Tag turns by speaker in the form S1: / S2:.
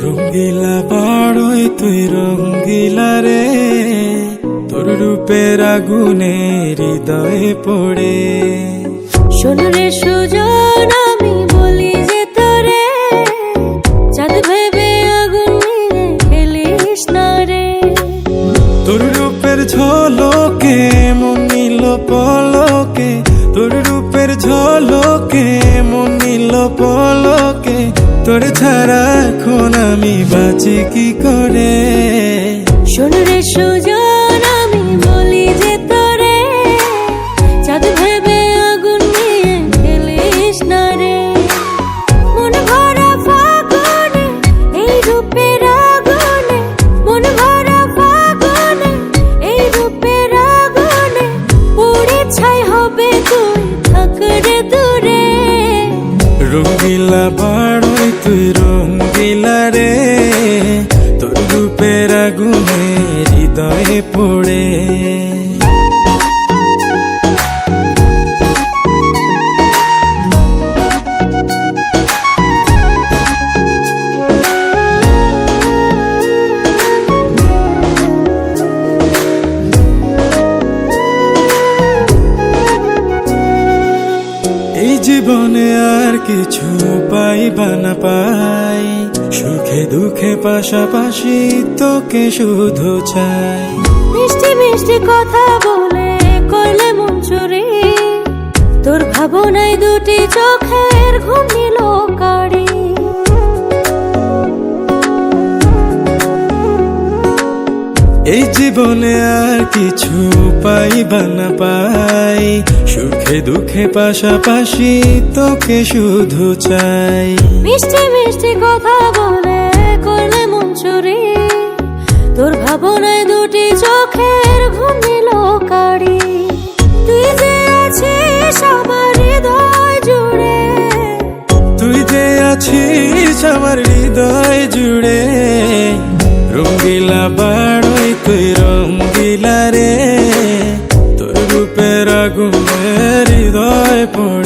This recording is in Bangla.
S1: রঙ্গিলা বড়ই তুই রঙ্গিলা রে, তোর রূপের আগুনে হৃদয়ে পড়ে।
S2: শোন রে সুজন, আমি বলি যে তোরে, চাঁদ ভেবে আগুন নিয়ে খেলিস না রে।
S1: তোর রূপের ঝলকে মন নিল পলকে, তোর রূপের ঝলকে মন নিল পলকে। তোর ছাড়া এখন আমি বাঁচি কি করে।
S2: শোন রে সুজন, আমি বলি যে তোরে, চাঁদ ভেবে আগুন নিয়ে খেলিস না রে। মন ভরা ফাগুনে এই রূপের আগুনে, মন ভরা ফাগুনে এই রূপের আগুনে, পুড়ে ছাই হবে তুই থাক রে দূরে।
S1: রঙ্গিলা বড়ই তুই রঙ্গিলা রে, তোর রূপের আগুনে হৃদয়ে পড়ে। এই জীবনে আর কিছু পাইবা না পাই, সুখে দুঃখে পাশাপাশি তোকে শুধু চাই।
S2: মিষ্টি মিষ্টি কথা বলে করলে মন চুরি, তোর ভাবনায় দুটি চোখের ঘুম নিল কারি।
S1: এই জীবনে আর কিছু পাইবা না পাই, সুখে দুঃখে পাশাপাশি তোকে শুধু চাই।
S2: মিষ্টি মিষ্টি কথা বলে করলে মন চুরি, তোর ভাবনায় দুটি চোখের ঘুম নিল কারি। তুই যে আছিস আমার হৃদয় জুড়ে,
S1: তুই যে আছিস আমার হৃদয় জুড়ে। রঙ্গিলা বড়ই তুই রঙ্গিলা রে, তোর রূপের আগুনে হৃদয় পড়ে।